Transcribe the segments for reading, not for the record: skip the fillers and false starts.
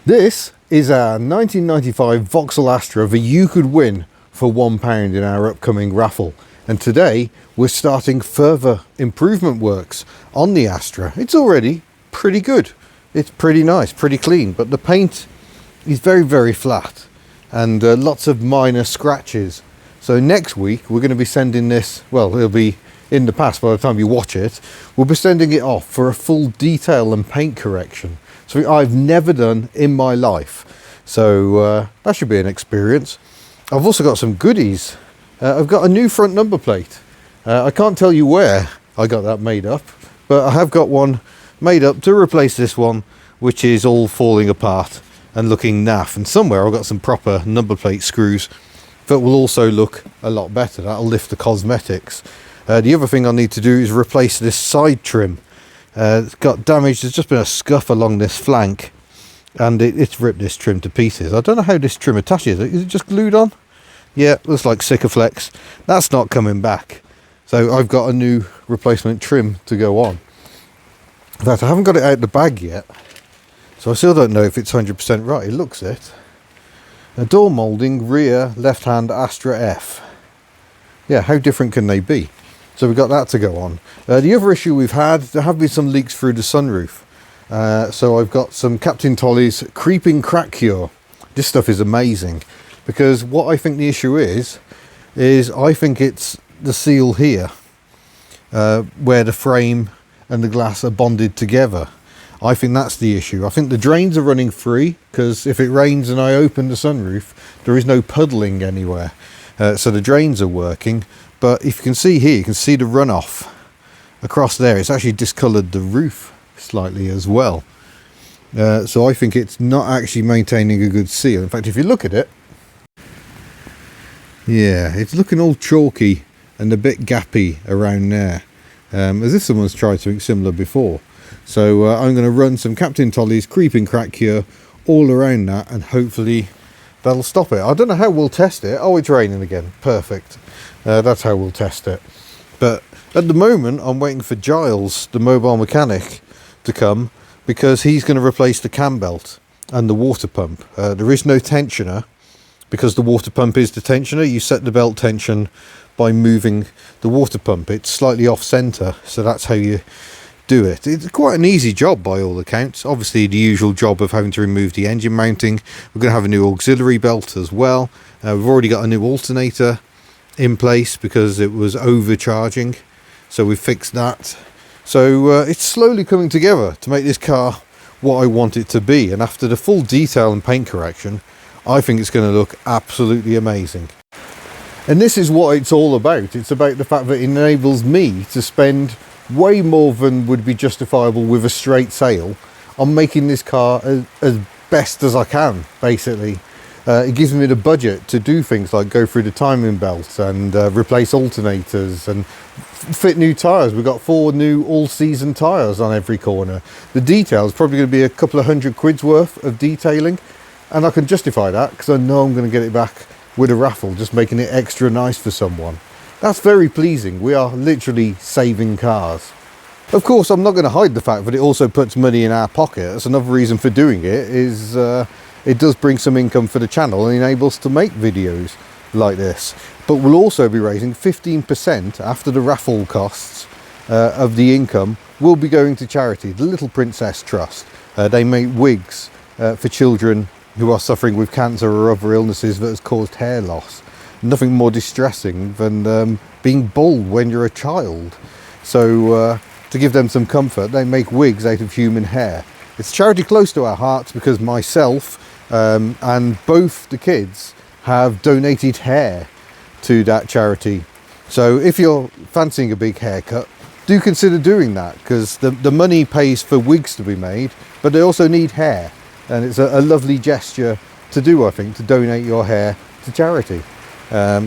This is our 1995 Vauxhall Astra that you could win for £1 in our upcoming raffle. And today we're starting further improvement works on the Astra. It's already pretty good. It's pretty nice, pretty clean, but the paint is very flat and lots of minor scratches. So next week we're going to be sending this, well, it'll be in the past by the time you watch it, we'll be sending it off for a full detail and paint correction. Something I've never done in my life. So that should be an experience. I've also got some goodies. I've got a new front number plate. I can't tell you where I got that made up, but I have got one made up to replace this one, which is all falling apart and looking naff. And somewhere I've got some proper number plate screws that will also look a lot better. That'll lift the cosmetics. The other thing I need to do is replace this side trim. It's got damaged. There's just been a scuff along this flank and it's ripped this trim to pieces. I don't know how this trim attaches. Is it just glued on? Yeah, looks like Sikaflex. That's not coming back. So I've got a new replacement trim to go on. In fact, I haven't got it out of the bag yet, so I still don't know if it's 100% right. It looks it. A door moulding rear left-hand Astra F. Yeah, how different can they be? So we've got that to go on. The other issue we've had, there have been some leaks through the sunroof. So I've got some Captain Tolly's creeping crack cure. This stuff is amazing, because what I think the issue is I think it's the seal here, where the frame and the glass are bonded together. I think that's the issue. I think the drains are running free, because if it rains and I open the sunroof, there is no puddling anywhere. So the drains are working. But if you can see here, you can see the runoff across there. It's actually discoloured the roof slightly as well. So I think it's not actually maintaining a good seal. In fact, if you look at it, yeah, it's looking all chalky and a bit gappy around there, as if someone's tried something similar before. So I'm going to run some Captain Tolly's creeping crack cure all around that, and hopefully that'll stop it. I don't know how we'll test it. Oh, it's raining again. Perfect. That's how we'll test it. But at the moment I'm waiting for Giles, the mobile mechanic, to come, because he's going to replace the cambelt and the water pump. There is no tensioner, because the water pump is the tensioner. You set the belt tension by moving the water pump. It's slightly off centre, so that's how you do it. It's quite an easy job by all accounts. Obviously the usual job of having to remove the engine mounting. We're going to have a new auxiliary belt as well. We've already got a new alternator in place because it was overcharging, so we fixed that. So it's slowly coming together to make this car what I want it to be, and after the full detail and paint correction, I think it's going to look absolutely amazing. And this is what it's all about. It's about the fact that it enables me to spend way more than would be justifiable with a straight sale on making this car as best as I can, basically. It gives me the budget to do things like go through the timing belt and replace alternators and fit new tyres. We've got 4 new all-season tyres on every corner. The detail is probably going to be a couple of £100 worth of detailing, and I can justify that because I know I'm going to get it back with a raffle, just making it extra nice for someone. That's very pleasing. We are literally saving cars. Of course, I'm not going to hide the fact that it also puts money in our pocket. That's another reason for doing it, is it does bring some income for the channel and enables us to make videos like this. But we'll also be raising 15% after the raffle costs of the income will be going to charity, the Little Princess Trust. They make wigs for children who are suffering with cancer or other illnesses that has caused hair loss. Nothing more distressing than being bald when you're a child. So to give them some comfort, they make wigs out of human hair. It's a charity close to our hearts because myself and both the kids have donated hair to that charity. So if you're fancying a big haircut, do consider doing that, because the money pays for wigs to be made, but they also need hair, and it's a lovely gesture to do, I think, to donate your hair to charity. I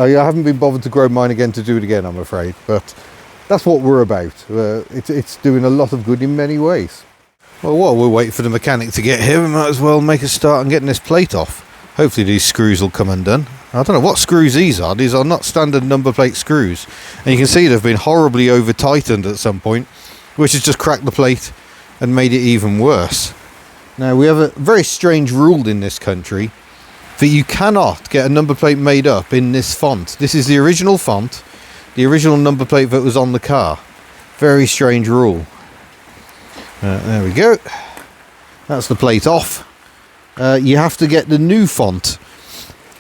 haven't been bothered to grow mine again to do it again, I'm afraid, but that's what we're about. It's doing a lot of good in many ways. Well, while we're waiting for the mechanic to get here, we might as well make a start on getting this plate off. Hopefully these screws will come undone. I don't know what screws these are. These are not standard number plate screws. And you can see they've been horribly over-tightened at some point, which has just cracked the plate and made it even worse. Now, we have a very strange rule in this country that you cannot get a number plate made up in this font. This is the original font, the original number plate that was on the car. Very strange rule. There we go. That's the plate off. You have to get the new font.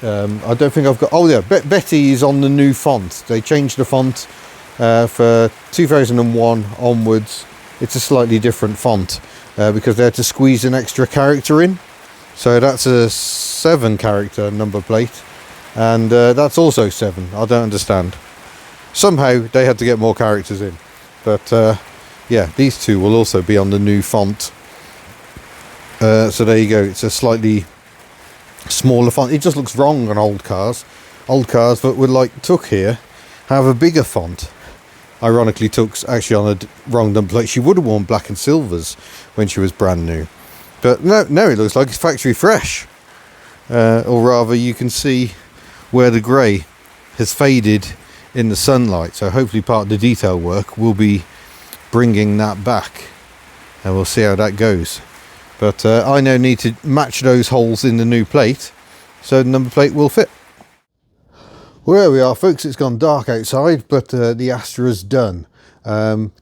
I don't think I've got... Oh yeah, Betty is on the new font. They changed the font for 2001 onwards. It's a slightly different font because they had to squeeze an extra character in. So that's a 7 character number plate, and that's also 7. I don't understand. Somehow they had to get more characters in, but yeah, these two will also be on the new font. So there you go. It's a slightly smaller font. It just looks wrong on old cars. Old cars that were like Tuck here have a bigger font. Ironically, Tuck's actually on a wrong number plate. She would have worn black and silvers when she was brand new. But now it looks like it's factory fresh. Or rather, you can see where the grey has faded in the sunlight. So hopefully part of the detail work will be bringing that back. And we'll see how that goes. But I now need to match those holes in the new plate so the number plate will fit. Well, there we are, folks. It's gone dark outside, but the Astra's done.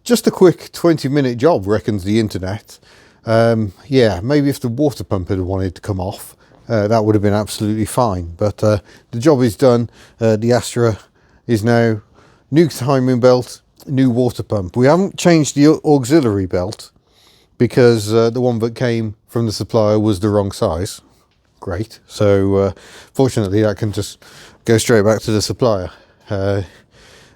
Just a quick 20-minute job, reckons the internet. Yeah, maybe if the water pump had wanted to come off, that would have been absolutely fine. But the job is done. The Astra is now new timing belt, new water pump. We haven't changed the auxiliary belt because the one that came from the supplier was the wrong size. Great. So fortunately, that can just go straight back to the supplier.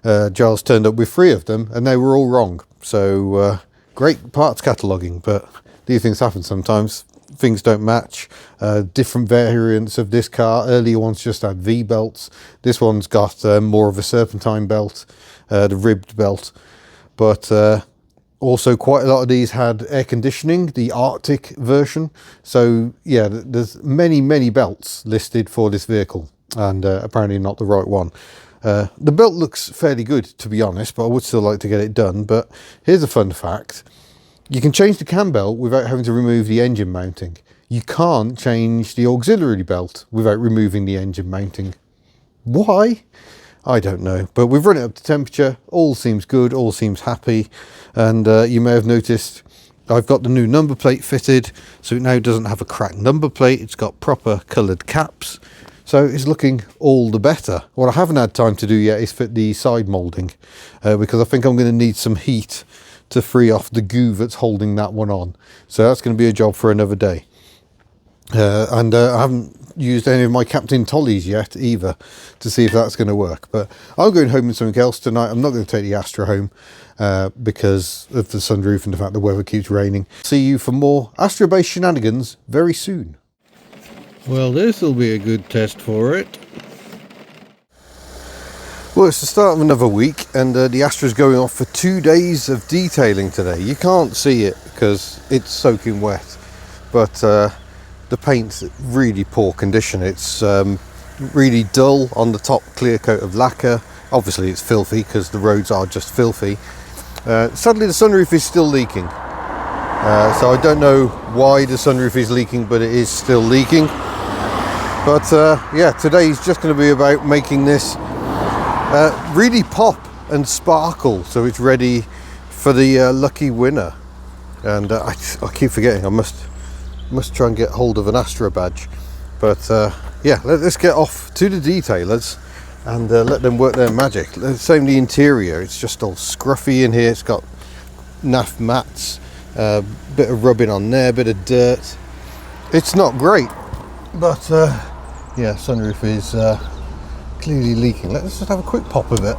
Giles turned up with 3 of them, and they were all wrong. So great parts cataloguing, but these things happen sometimes. Things don't match. Different variants of this car. Earlier ones just had V belts. This one's got more of a serpentine belt, the ribbed belt. But also quite a lot of these had air conditioning, the Arctic version. So yeah, there's many belts listed for this vehicle, and apparently not the right one. The belt looks fairly good, to be honest, but I would still like to get it done. But here's a fun fact. You can change the cam belt without having to remove the engine mounting. You can't change the auxiliary belt without removing the engine mounting. Why? I don't know. But we've run it up to temperature. All seems good. All seems happy. And you may have noticed I've got the new number plate fitted. So it now doesn't have a cracked number plate. It's got proper coloured caps. So it's looking all the better. What I haven't had time to do yet is fit the side moulding. Because I think I'm going to need some heat to free off the goo that's holding that one on. So that's going to be a job for another day. And I haven't used any of my Captain Tollies yet either to see if that's going to work. But I'm going home with something else tonight. I'm not going to take the Astra home because of the sunroof and the fact the weather keeps raining. See you for more Astra-based shenanigans very soon. Well, this will be a good test for it. Well, it's the start of another week, and the Astra's going off for 2 days of detailing today. You can't see it because it's soaking wet, but the paint's really poor condition. It's really dull on the top, clear coat of lacquer. Obviously it's filthy because the roads are just filthy. Sadly the sunroof is still leaking. So I don't know why the sunroof is leaking, but it is still leaking. But yeah, today's just going to be about making this really pop and sparkle so it's ready for the lucky winner. And I keep forgetting I must try and get hold of an Astra badge. But yeah, let's get off to the detailers and let them work their magic. Same the interior, it's just all scruffy in here. It's got naff mats, bit of rubbing on there, bit of dirt. It's not great, but yeah, sunroof is clearly leaking. Let's just have a quick pop of it.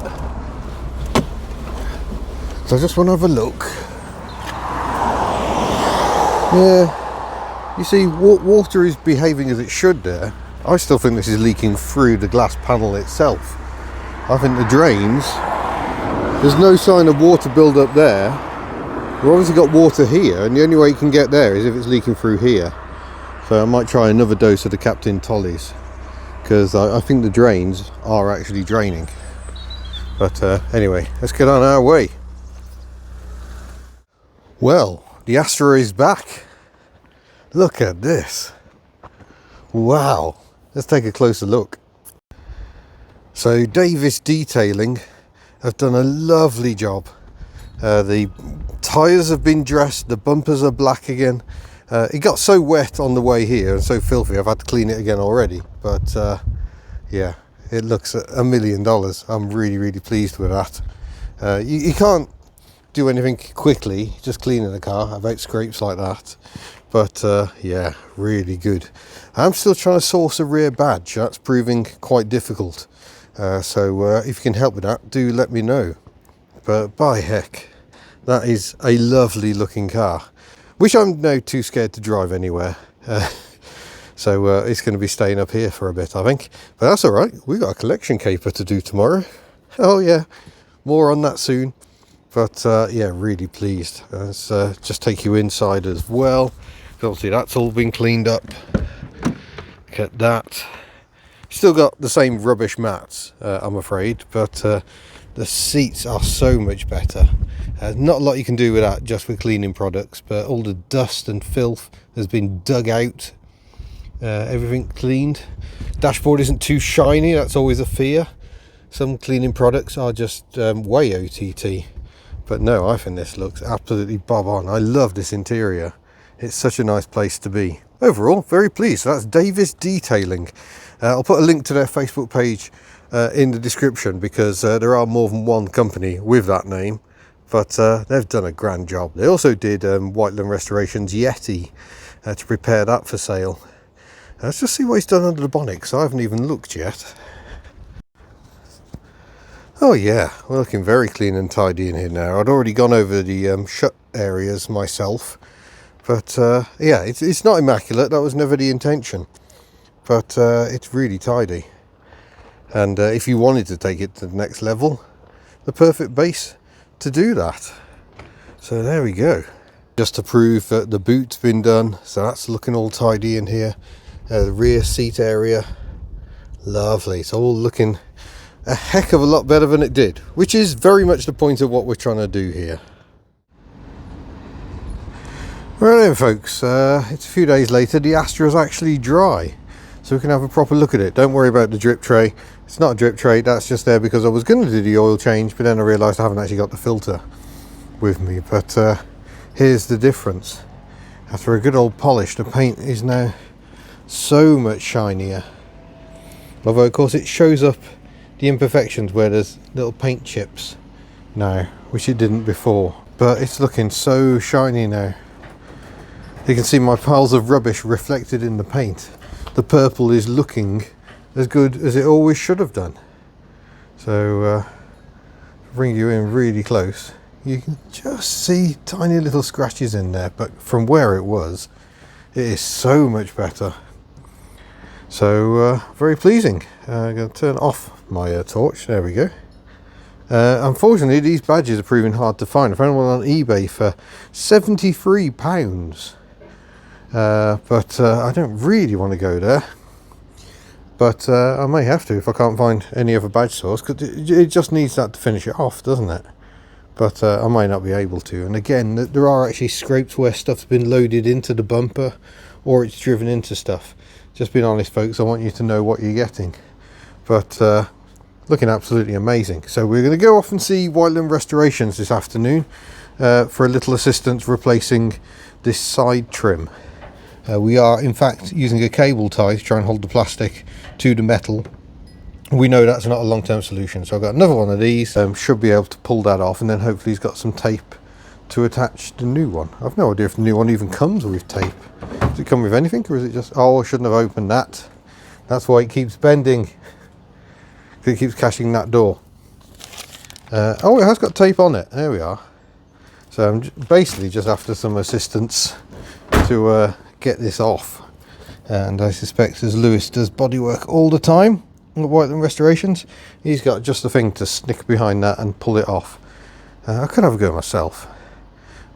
So I just want to have a look. Yeah, you see, water is behaving as it should there. I still think this is leaking through the glass panel itself. I think the drains, there's no sign of water build up there. We've obviously got water here, and the only way you can get there is if it's leaking through here. So I might try another dose of the Captain Tollies, because I think the drains are actually draining. But anyway, let's get on our way. Well, the Astra is back. Look at this. Wow. Let's take a closer look. So Davis Detailing have done a lovely job. The tyres have been dressed, the bumpers are black again. It got so wet on the way here and so filthy I've had to clean it again already, but yeah, it looks $1 million. I'm really pleased with that. You can't do anything quickly just cleaning the car about scrapes like that, but yeah, really good. I'm still trying to source a rear badge. That's proving quite difficult, so if you can help with that, do let me know. But by heck, that is a lovely looking car, which I'm now too scared to drive anywhere. So it's going to be staying up here for a bit, I think. But that's all right. We've got a collection caper to do tomorrow. Oh yeah, more on that soon. But yeah, really pleased. Let's just take you inside as well. Obviously that's all been cleaned up. Look at that. Still got the same rubbish mats, I'm afraid, but the seats are so much better. Not a lot you can do with that just with cleaning products, but all the dust and filth has been dug out. Everything cleaned. Dashboard isn't too shiny, that's always a fear. Some cleaning products are just way OTT. But no, I think this looks absolutely bob on. I love this interior. It's such a nice place to be. Overall, very pleased. So that's Davis Detailing. I'll put a link to their Facebook page in the description, because there are more than one company with that name, but they've done a grand job. They also did Whiteland Restoration's Yeti to prepare that for sale. Let's just see what he's done under the bonnet, because I haven't even looked yet. Oh yeah, we're looking very clean and tidy in here now. I'd already gone over the shut areas myself, but yeah, it's not immaculate. That was never the intention, but it's really tidy. And if you wanted to take it to the next level, the perfect base to do that. So there we go. Just to prove that the boot's been done, so that's looking all tidy in here. The rear seat area, lovely. It's all looking a heck of a lot better than it did, which is very much the point of what we're trying to do here. Right then folks, it's a few days later. The Astra's actually dry, so we can have a proper look at it. Don't worry about the drip tray. It's not a drip tray, that's just there because I was going to do the oil change, but then I realised I haven't actually got the filter with me. But here's the difference. After a good old polish, the paint is now so much shinier. Although of course it shows up the imperfections where there's little paint chips now, which it didn't before. But it's looking so shiny now. You can see my piles of rubbish reflected in the paint. The purple is looking as good as it always should have done. So bring you in really close, you can just see tiny little scratches in there, but from where it was, it is so much better. So very pleasing. I'm going to turn off my torch. There we go. Unfortunately, these badges are proving hard to find. I found one on eBay for £73, but I don't really want to go there. But I may have to if I can't find any other badge source, because it just needs that to finish it off, doesn't it? But I might not be able to. And again, there are actually scrapes where stuff's been loaded into the bumper, or it's driven into stuff. Just being honest folks, I want you to know what you're getting. But looking absolutely amazing. So we're going to go off and see Whiteland Restorations this afternoon for a little assistance replacing this side trim. We are in fact using a cable tie to try and hold the plastic to the metal. We know that's not a long-term solution, so I've got another one of these. Should be able to pull that off, and then hopefully he's got some tape to attach the new one. I've no idea if the new one even comes with tape. Does it come with anything, or is it just, oh, I shouldn't have opened that. That's why it keeps bending. It keeps catching that door. Oh, it has got tape on it. There we are. So I'm basically just after some assistance to get this off. And I suspect, as Lewis does bodywork all the time at Whiteland Restorations, he's got just the thing to snick behind that and pull it off. I could have a go myself,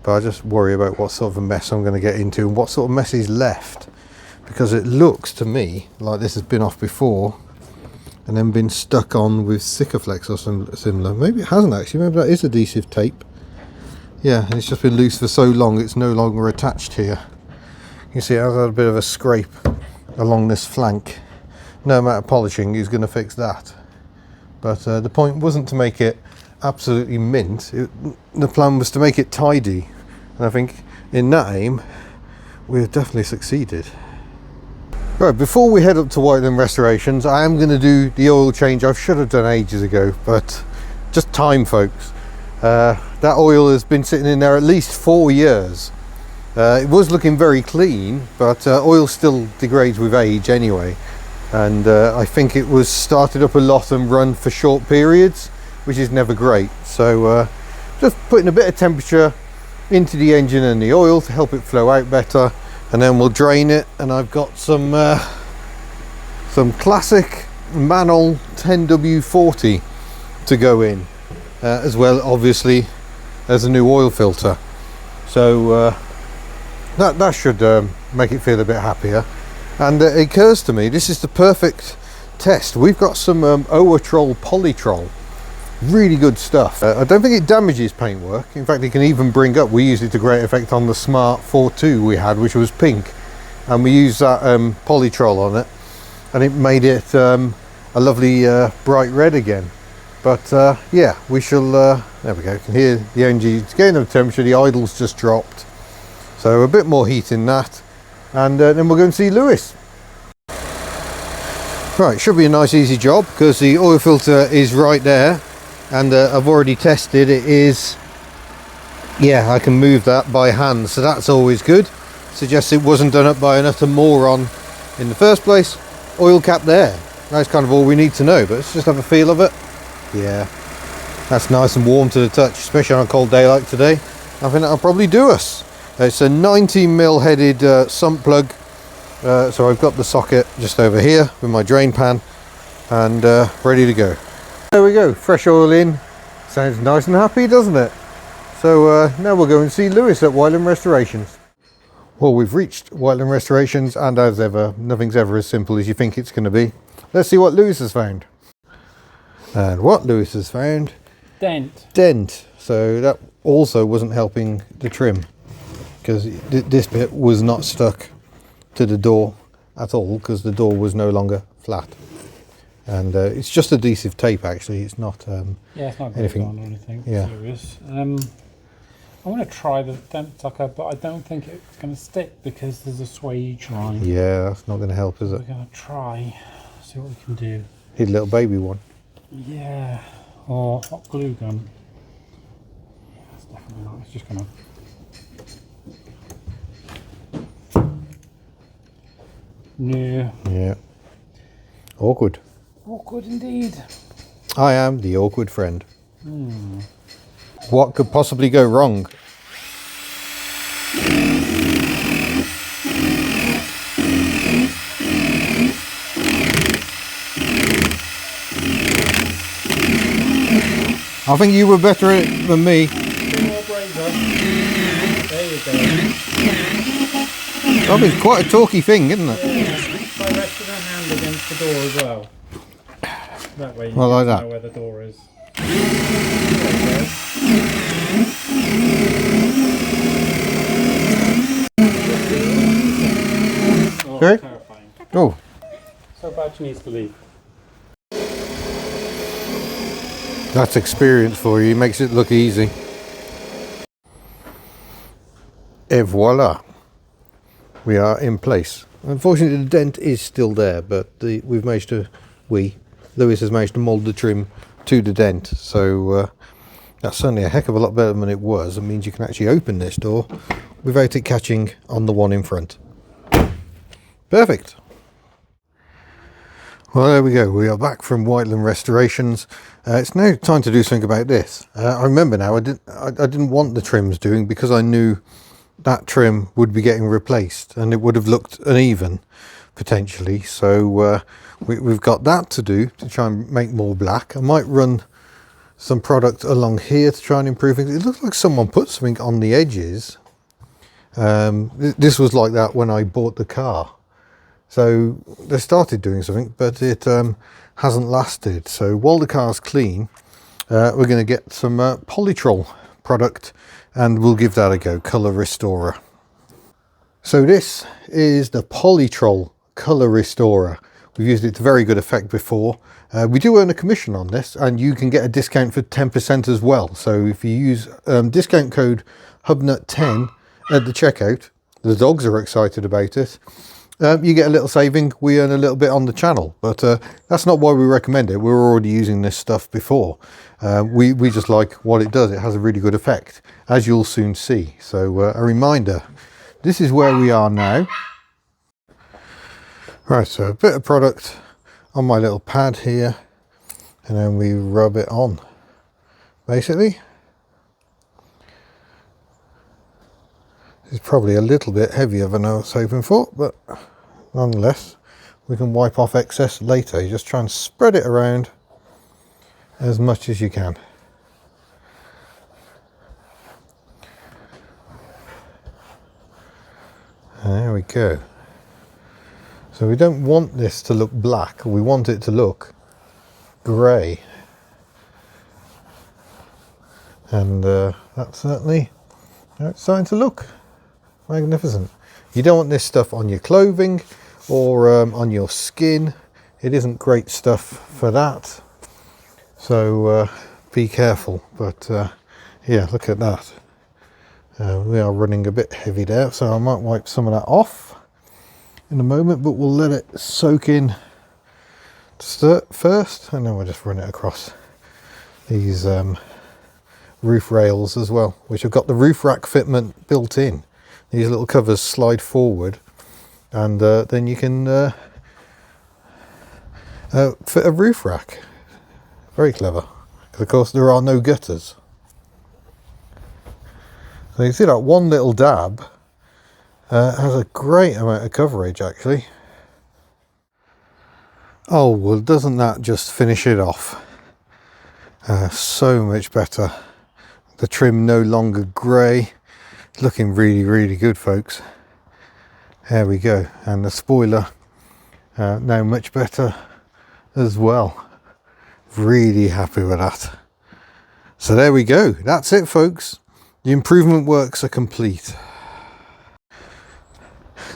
but I just worry about what sort of a mess I'm going to get into and what sort of mess is left, because it looks to me like this has been off before and then been stuck on with Sikaflex or some similar. Maybe it hasn't actually. Maybe that is adhesive tape. Yeah, and it's just been loose for so long it's no longer attached here. You see I've had a bit of a scrape along this flank. No amount of polishing is going to fix that. But the point wasn't to make it absolutely mint. The plan was to make it tidy. And I think in that aim, we've definitely succeeded. Right, before we head up to Whiteland Restorations, I am going to do the oil change I should have done ages ago, but just time, folks. That oil has been sitting in there at least 4 years. It was looking very clean, but oil still degrades with age anyway. And I think it was started up a lot and run for short periods, which is never great. So just putting a bit of temperature into the engine and the oil to help it flow out better, and then we'll drain it. And I've got some classic Manol 10W40 to go in, as well obviously as a new oil filter. So that should make it feel a bit happier. And it occurs to me this is the perfect test. We've got some Oatrol Polytrol, really good stuff. I don't think it damages paintwork. In fact, it can even bring up, we used it to great effect on the Smart 4.2 we had, which was pink, and we used that Polytrol on it, and it made it a lovely bright red again. But yeah, we shall, there we go, you can hear the engine, it's getting up temperature, the idle's just dropped, so a bit more heat in that, and then we'll go and see Lewis. Right, should be a nice easy job because the oil filter is right there, and I've already tested it is, yeah, I can move that by hand, so that's always good. Suggests it wasn't done up by an utter moron in the first place. Oil cap there, that's kind of all we need to know, but let's just have a feel of it. Yeah, that's nice and warm to the touch, especially on a cold day like today. I think that'll probably do us. It's a 19mm headed sump plug, so I've got the socket just over here with my drain pan, and ready to go. There we go, fresh oil in. Sounds nice and happy, doesn't it? So now we'll go and see Lewis at Whiteland Restorations. Well, we've reached Whiteland Restorations, and as ever, nothing's ever as simple as you think it's going to be. Let's see what Lewis has found. And what Lewis has found? Dent. So that also wasn't helping the trim, because this bit was not stuck to the door at all, because the door was no longer flat. And it's just adhesive tape, actually. It's not yeah, it's not anything on or anything serious. I want to try the dent tucker, but I don't think it's going to stick because there's a swage line. Yeah, that's not going to help, is it? We're going to try, see what we can do. Need a little baby one. Yeah, or hot glue gun. That's definitely not. It's just going to. No. Yeah. Awkward. Awkward indeed. I am the awkward friend. What could possibly go wrong? I think you were better at it than me. More braver. There you go. I mean, it's quite a talky thing, isn't it? Yeah. Try resting a hand against the door as well. That way you like know that. where the door is. Oh, Okay. terrifying. Oh, So bad she needs to leave. that's experience for you. Makes it look easy. Et voila. We are in place. Unfortunately, the dent is still there, but we've managed to, Lewis has managed to mould the trim to the dent. So that's certainly a heck of a lot better than it was. It means you can actually open this door without it catching on the one in front. Perfect. Well, there we go. We are back from Whiteland Restorations. It's now time to do something about this. I remember now, I didn't want the trims doing because I knew that trim would be getting replaced and it would have looked uneven potentially. So we've got that to do to try and make more black. I might run some product along here to try and improve things. It looks like someone put something on the edges. This was like that when I bought the car. So they started doing something, but it hasn't lasted. So while the car's clean, we're going to get some Polytrol product and we'll give that a go, Colour Restorer. So this is the Polytrol Colour Restorer. We've used it to very good effect before. We do earn a commission on this, and you can get a discount for 10% as well. So if you use discount code HUBNUT10 at the checkout, the dogs are excited about it, you get a little saving. We earn a little bit on the channel, but that's not why we recommend it. We're already using this stuff before. We just like what it does. It has a really good effect, as you'll soon see. So a reminder, this is where we are now. Right, so a bit of product on my little pad here, and then we rub it on, basically. It's probably a little bit heavier than I was hoping for, but nonetheless, we can wipe off excess later. You just try and spread it around as much as you can. There we go. So we don't want this to look black, we want it to look grey. And that's certainly how it's starting to look. Magnificent. You don't want this stuff on your clothing or on your skin. It isn't great stuff for that. So be careful. But yeah, look at that. We are running a bit heavy there, so I might wipe some of that off in a moment, but we'll let it soak in first, and then we'll just run it across these roof rails as well, which have got the roof rack fitment built in. These little covers slide forward, and then you can fit a roof rack. Very clever, because of course there are no gutters. So you see that one little dab has a great amount of coverage actually. Oh well, doesn't that just finish it off? So much better. The trim no longer grey. Looking really good, folks. There we go. And the spoiler now much better as well. Really happy with that. So there we go. That's it, folks. The improvement works are complete.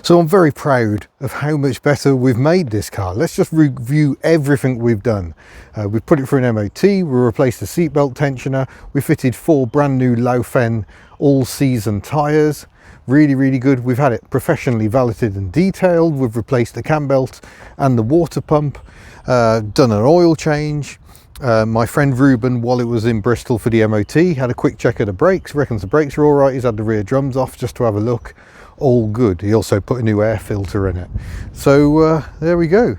So I'm very proud of how much better we've made this car. Let's just review everything we've done. We've put it through an MOT, we replaced the seatbelt tensioner, we fitted 4 brand new Laufenn all-season tyres. Really good. We've had it professionally valeted and detailed. We've replaced the cambelt and the water pump, done an oil change. My friend Ruben, while it was in Bristol for the MOT, had a quick check of the brakes, reckons the brakes are all right. He's had the rear drums off just to have a look. All good. He also put a new air filter in it. So there we go.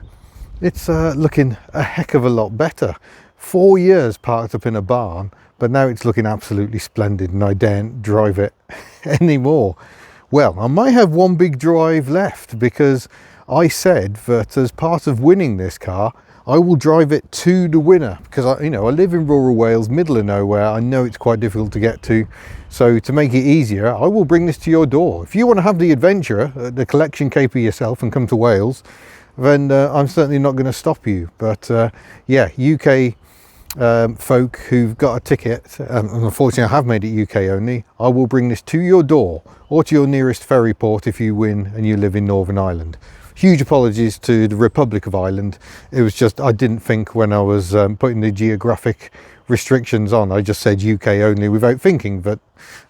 It's looking a heck of a lot better. 4 years parked up in a barn, but now it's looking absolutely splendid, and I daren't drive it anymore. Well, I might have one big drive left, because I said that as part of winning this car, I will drive it to the winner, because I live in rural Wales, middle of nowhere. I know it's quite difficult to get to. So to make it easier, I will bring this to your door. If you want to have the adventure, the collection caper yourself and come to Wales, then I'm certainly not going to stop you. But yeah, UK folk who've got a ticket, unfortunately I have made it UK only, I will bring this to your door or to your nearest ferry port if you win and you live in Northern Ireland. Huge apologies to the Republic of Ireland. It was just, I didn't think when I was putting the geographic restrictions on, I just said UK only without thinking that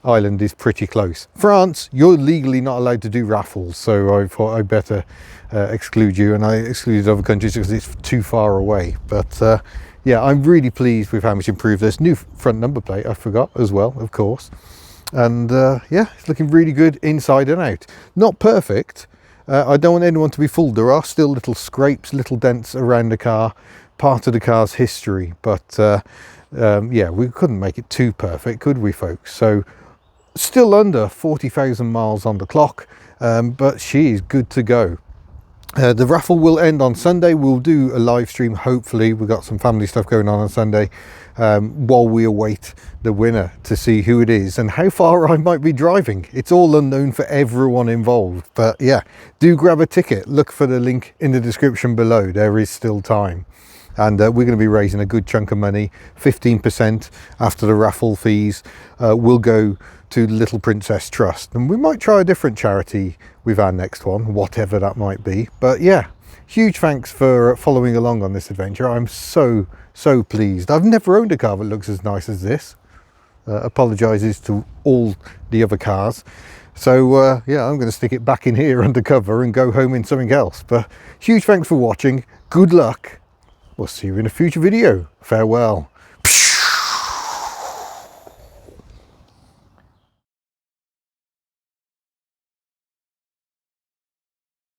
Ireland is pretty close. France, you're legally not allowed to do raffles, so I thought I'd better exclude you, and I excluded other countries because it's too far away. But yeah, I'm really pleased with how much improved this. New front number plate, I forgot as well, of course. And yeah, it's looking really good inside and out. Not perfect. I don't want anyone to be fooled. There are still little scrapes, little dents around the car, part of the car's history. But yeah, we couldn't make it too perfect, could we, folks? So still under 40,000 miles on the clock, but she is good to go. The raffle will end on Sunday. We'll do a live stream, hopefully. We've got some family stuff going on Sunday, while we await the winner to see who it is and how far I might be driving. It's all unknown for everyone involved, but yeah, do grab a ticket. Look for the link in the description below. There is still time. And we're going to be raising a good chunk of money. 15% after the raffle fees will go to the Little Princess Trust. And we might try a different charity with our next one, whatever that might be. But yeah, huge thanks for following along on this adventure. I'm so pleased. I've never owned a car that looks as nice as this. Apologises to all the other cars. So yeah, I'm going to stick it back in here undercover and go home in something else. But huge thanks for watching. Good luck. We'll see you in a future video. Farewell.